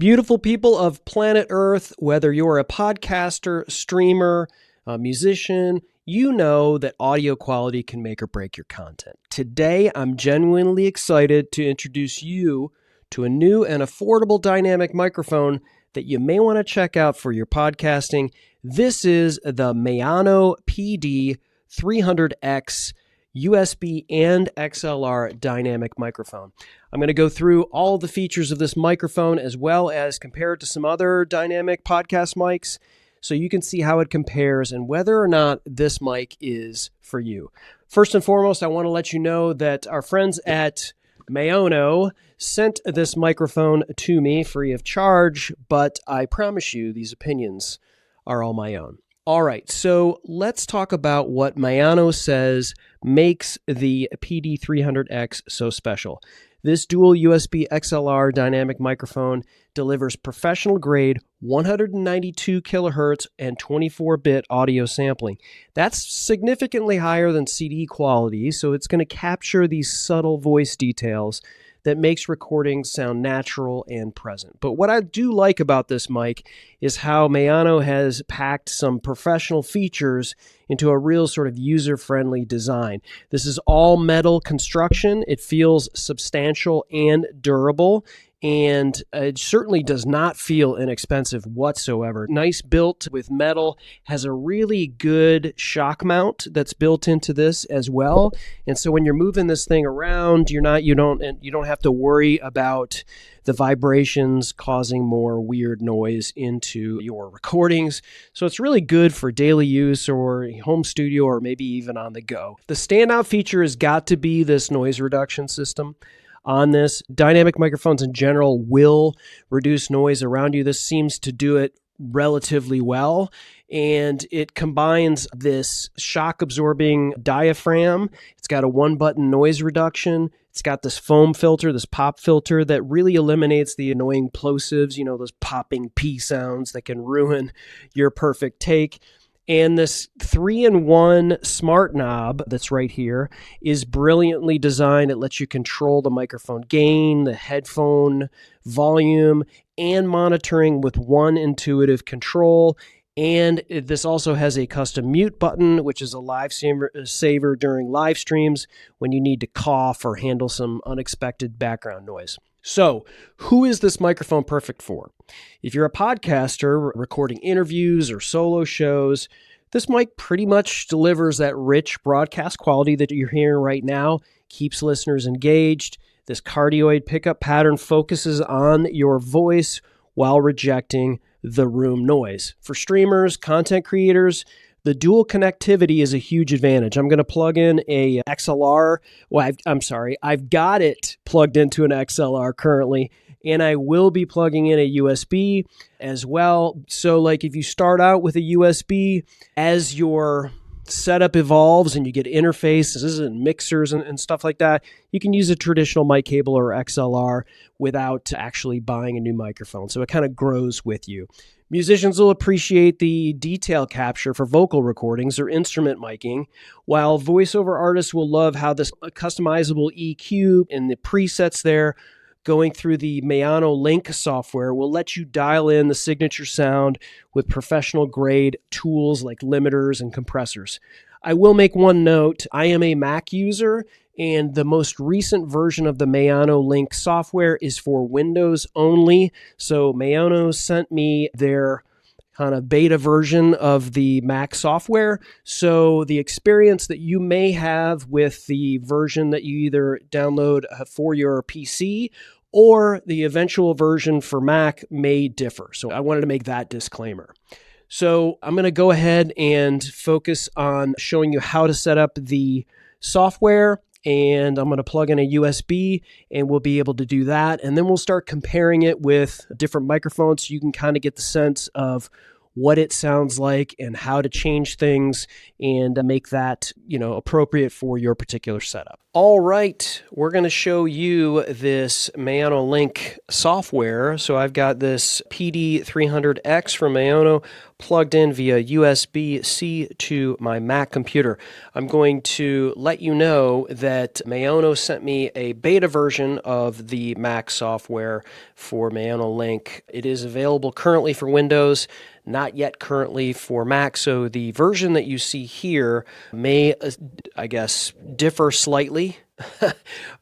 Beautiful people of planet Earth, whether you're a podcaster, streamer, a musician, you know that audio quality can make or break your content. Today, I'm genuinely excited to introduce you to a new and affordable dynamic microphone that you may want to check out for your podcasting. This is the Maono PD300X USB and XLR dynamic microphone. I'm going to go through all the features of this microphone as well as compare it to some other dynamic podcast mics so you can see how it compares and whether or not this mic is for you. First and foremost, I want to let you know that our friends at Maono sent this microphone to me free of charge, but I promise you these opinions are all my own. All right, so let's talk about what Maono says makes the PD300X so special. This dual USB XLR dynamic microphone delivers professional-grade 192 kilohertz and 24-bit audio sampling. That's significantly higher than CD quality, so it's going to capture these subtle voice details that makes recordings sound natural and present. But what I do like about this mic is how Maono has packed some professional features into a real sort of user-friendly design. This is all metal construction. It feels substantial and durable, and it certainly does not feel inexpensive whatsoever. Nice built with metal, has a really good shock mount that's built into this as well. And so when you're moving this thing around, you don't have to worry about the vibrations causing more weird noise into your recordings. So it's really good for daily use or home studio or maybe even on the go. The standout feature has got to be this noise reduction system. On this, dynamic microphones in general will reduce noise around you. This seems to do it relatively well, and it combines this shock-absorbing diaphragm. It's got a one-button noise reduction. It's got this foam filter, this pop filter that really eliminates the annoying plosives, those popping P sounds that can ruin your perfect take. And this 3-in-1 smart knob that's right here is brilliantly designed. It lets you control the microphone gain, the headphone volume, and monitoring with one intuitive control. And this also has a custom mute button, which is a saver during live streams when you need to cough or handle some unexpected background noise. So, who is this microphone perfect for? If you're a podcaster recording interviews or solo shows, this mic pretty much delivers that rich broadcast quality that you're hearing right now, keeps listeners engaged. This cardioid pickup pattern focuses on your voice while rejecting the room noise. For streamers, content creators, the dual connectivity is a huge advantage. I'm going to plug in a XLR. Well, I've got it plugged into an XLR currently, and I will be plugging in a USB as well. So like if you start out with a USB, as your setup evolves and you get interfaces and mixers and stuff like that, you can use a traditional mic cable or XLR without actually buying a new microphone. So it kind of grows with you. Musicians will appreciate the detail capture for vocal recordings or instrument miking, while voiceover artists will love how this customizable EQ and the presets there going through the Maono Link software will let you dial in the signature sound with professional grade tools like limiters and compressors. I will make one note. I am a Mac user, and the most recent version of the Maono Link software is for Windows only. So Maono sent me their kind of beta version of the Mac software. So the experience that you may have with the version that you either download for your PC or the eventual version for Mac may differ. So I wanted to make that disclaimer. So I'm going to go ahead and focus on showing you how to set up the software, and I'm going to plug in a USB and we'll be able to do that. And then we'll start comparing it with different microphones so you can kind of get the sense of what it sounds like and how to change things and make that, appropriate for your particular setup. All right, we're going to show you this Maono Link software. So I've got this PD300X from Maono plugged in via USB-C to my Mac computer. I'm going to let you know that Maono sent me a beta version of the Mac software for Maono Link. It is available currently for Windows, not yet currently for Mac. So the version that you see here may, I guess, differ slightly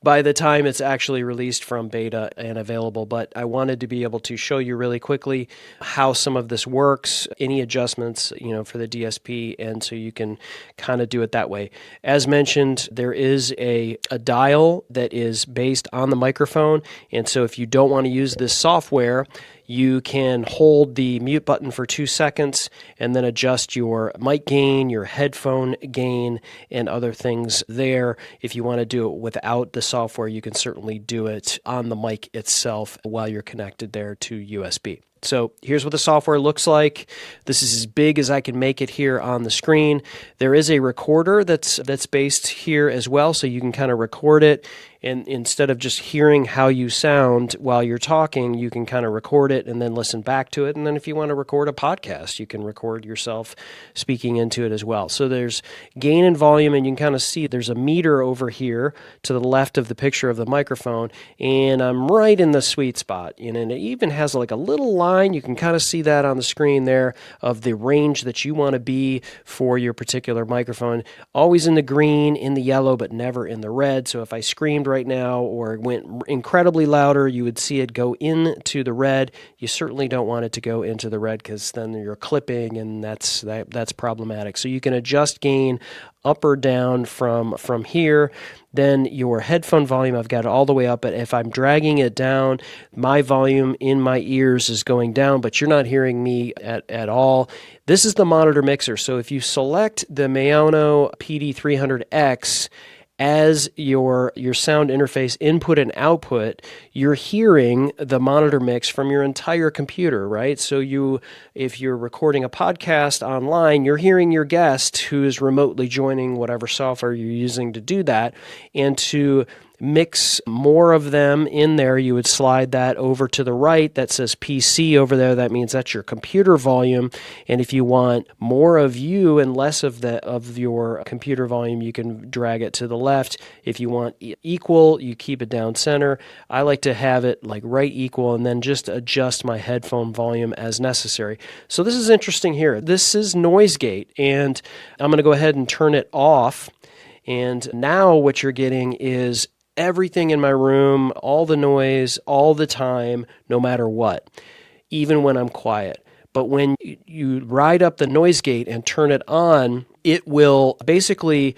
by the time it's actually released from beta and available. But I wanted to be able to show you really quickly how some of this works, any adjustments, for the DSP, and so you can kind of do it that way. As mentioned, there is a dial that is based on the microphone, and so if you don't want to use this software, you can hold the mute button for 2 seconds and then adjust your mic gain, your headphone gain, and other things there. If you want to do it without the software, you can certainly do it on the mic itself while you're connected there to USB. So here's what the software looks like. This is as big as I can make it here on the screen. There is a recorder that's based here as well, so you can kind of record it. And instead of just hearing how you sound while you're talking, you can kind of record it and then listen back to it. And then if you want to record a podcast, you can record yourself speaking into it as well. So there's gain and volume, and you can kind of see there's a meter over here to the left of the picture of the microphone, and I'm right in the sweet spot. And it even has like a little line, you can kind of see that on the screen there, of the range that you want to be for your particular microphone. Always in the green, in the yellow, but never in the red. So if I screamed right now or went incredibly louder, you would see it go into the red. You certainly don't want it to go into the red, because then you're clipping, and that's problematic. So you can adjust gain up or down from here. Then your headphone volume, I've got it all the way up, but if I'm dragging it down, my volume in my ears is going down, but you're not hearing me at all. This is the monitor mixer. So if you select the Maono PD300X as your sound interface input and output, you're hearing the monitor mix from your entire computer, right? So if you're recording a podcast online, you're hearing your guest who is remotely joining whatever software you're using to do that. And to mix more of them in there, you would slide that over to the right. That says PC over there. That means that's your computer volume. And if you want more of you and less of your computer volume, you can drag it to the left. If you want equal, you keep it down center. I like to have it like right equal, and then just adjust my headphone volume as necessary. So this is interesting here. This is noise gate, and I'm going to go ahead and turn it off. And now what you're getting is everything in my room, all the noise, all the time, no matter what, even when I'm quiet. But when you ride up the noise gate and turn it on, it will basically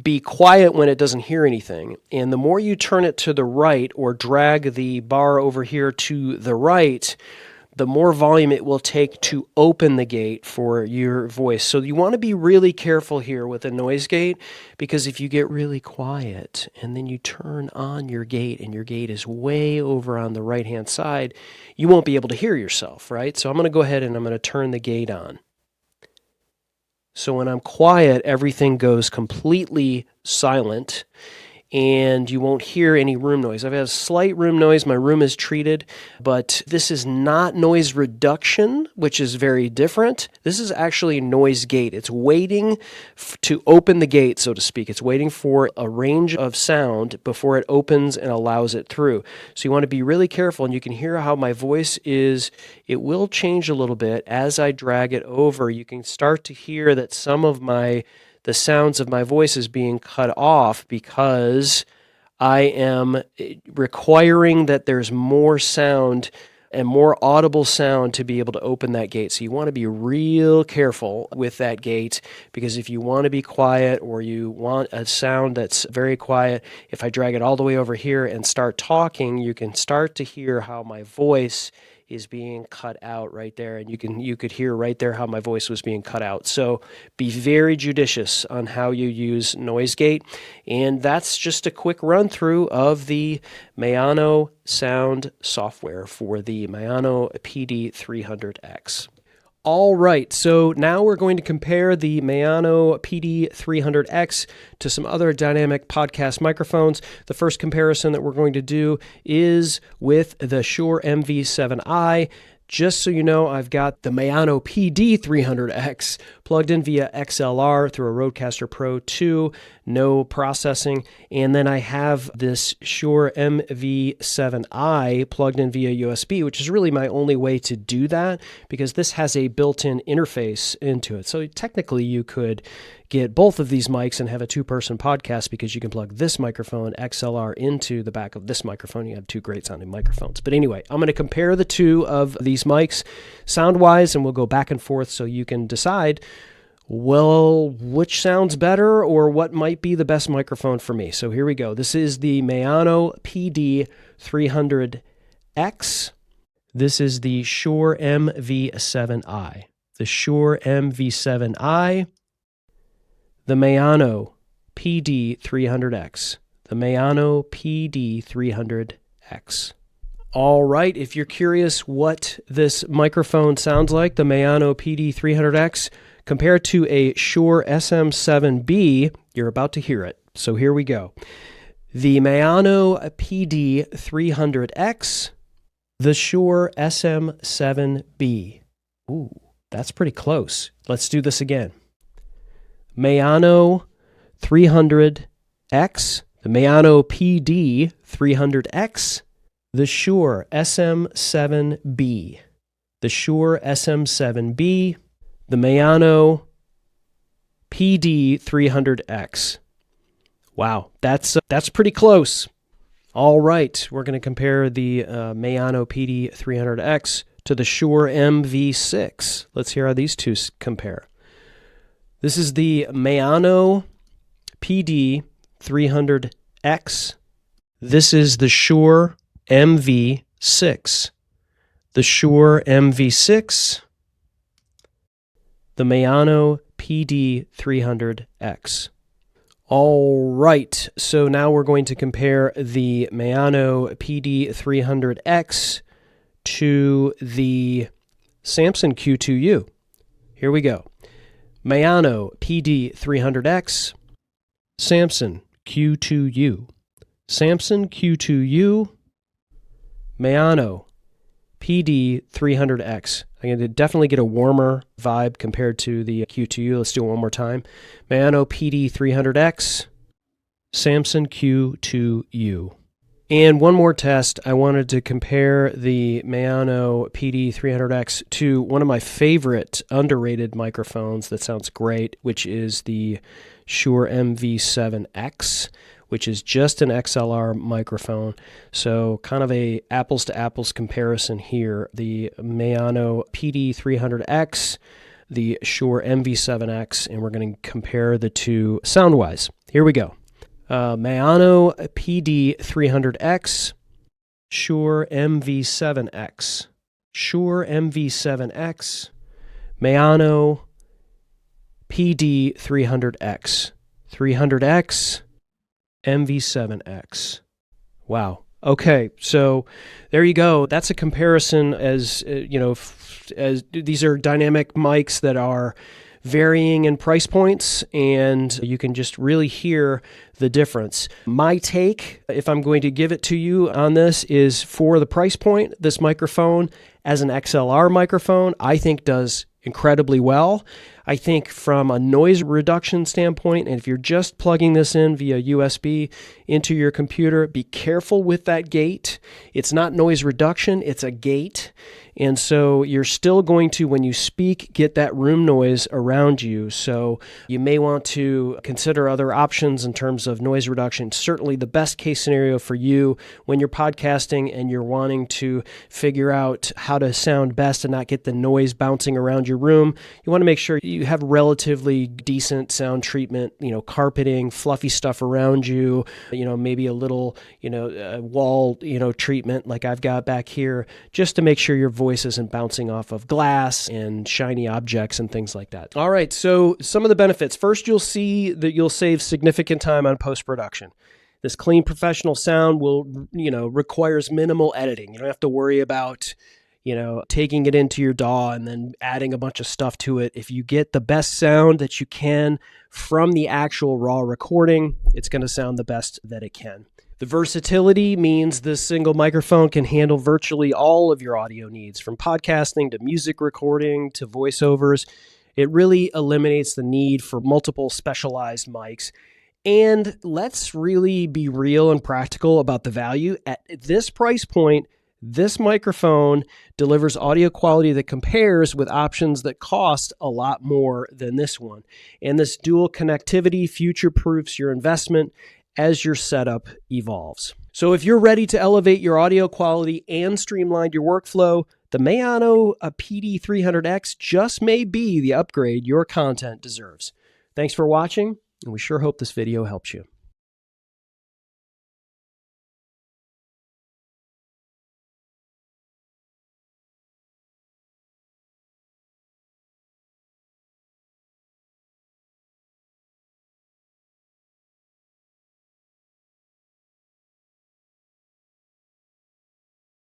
be quiet when it doesn't hear anything. And the more you turn it to the right or drag the bar over here to the right, the more volume it will take to open the gate for your voice. So you want to be really careful here with a noise gate, because if you get really quiet and then you turn on your gate and your gate is way over on the right-hand side, you won't be able to hear yourself, right? So I'm going to go ahead and I'm going to turn the gate on. So when I'm quiet, everything goes completely silent, and you won't hear any room noise. I've had slight room noise. My room is treated, but this is not noise reduction, which is very different. This is actually noise gate. It's waiting to open the gate, so to speak. It's waiting for a range of sound before it opens and allows it through. So you want to be really careful, and you can hear how my voice is. It will change a little bit as I drag it over. You can start to hear that some of the sounds of my voice is being cut off, because I am requiring that there's more sound and more audible sound to be able to open that gate. So you want to be real careful with that gate, because if you want to be quiet or you want a sound that's very quiet, if I drag it all the way over here and start talking, you can start to hear how my voice is being cut out right there, and you could hear right there how my voice was being cut out. So be very judicious on how you use noise gate. And that's just a quick run through of the Maono sound software for the Maono PD300X. All right, so now we're going to compare the Maono PD300X to some other dynamic podcast microphones. The first comparison that we're going to do is with the Shure MV7i. Just so you know, I've got the Maono PD300X plugged in via XLR through a Rodecaster Pro 2, no processing. And then I have this Shure MV7i plugged in via USB, which is really my only way to do that because this has a built-in interface into it. So technically you could get both of these mics and have a two-person podcast because you can plug this microphone XLR into the back of this microphone. You have two great sounding microphones. But anyway, I'm going to compare the two of these mics sound-wise, and we'll go back and forth so you can decide, well, which sounds better or what might be the best microphone for me. So here we go. This is the Maono PD300X. This is the Shure MV7i. The Shure MV7i. The Maono PD300X. The Maono PD300X. All right, if you're curious what this microphone sounds like, the Maono PD300X, compared to a Shure SM7B, you're about to hear it. So here we go. The Maono PD300X, the Shure SM7B. Ooh, that's pretty close. Let's do this again. Maono 300X, the Maono PD300X, the Shure SM7B, the Shure SM7B, the Maono PD300X. Wow, that's pretty close. All right, we're going to compare the Maono PD300X to the Shure MV6. Let's hear how these two compare. This is the Maono PD300X. This is the Shure MV6. The Shure MV6. The Maono PD300X. All right, so now we're going to compare the Maono PD300X to the Samson Q2U. Here we go. Maono PD300X, Samson Q2U. Samson Q2U, Maono PD300X. I'm going to definitely get a warmer vibe compared to the Q2U. Let's do it one more time. Maono PD300X, Samson Q2U. And one more test, I wanted to compare the Maono PD300X to one of my favorite underrated microphones that sounds great, which is the Shure MV7X, which is just an XLR microphone. So kind of a apples to apples comparison here. The Maono PD300X, the Shure MV7X, and we're going to compare the two sound-wise. Here we go. Maono PD300X, Shure MV7X, Shure MV7X, Maono PD300X, 300X, MV7X. Wow. Okay, so there you go. That's a comparison as as these are dynamic mics that are varying in price points, and you can just really hear the difference. My take, if I'm going to give it to you on this, is for the price point, this microphone as an XLR microphone, I think does incredibly well. I think from a noise reduction standpoint, and if you're just plugging this in via USB into your computer, be careful with that gate. It's not noise reduction, it's a gate. And so you're still going to, when you speak, get that room noise around you. So you may want to consider other options in terms of noise reduction. Certainly the best case scenario for you when you're podcasting and you're wanting to figure out how to sound best and not get the noise bouncing around your room, you want to make sure you have relatively decent sound treatment, carpeting, fluffy stuff around you, maybe a little, wall, treatment like I've got back here, just to make sure your voice isn't bouncing off of glass and shiny objects and things like that. All right, so some of the benefits. First, you'll see that you'll save significant time on post-production. This clean professional sound will, requires minimal editing. You don't have to worry about, taking it into your DAW and then adding a bunch of stuff to it. If you get the best sound that you can from the actual raw recording, it's going to sound the best that it can. The versatility means this single microphone can handle virtually all of your audio needs, from podcasting to music recording to voiceovers. It really eliminates the need for multiple specialized mics. And let's really be real and practical about the value. At this price point, this microphone delivers audio quality that compares with options that cost a lot more than this one. And this dual connectivity future-proofs your investment as your setup evolves. So if you're ready to elevate your audio quality and streamline your workflow, the Maono PD300X just may be the upgrade your content deserves. Thanks for watching, and we sure hope this video helps you.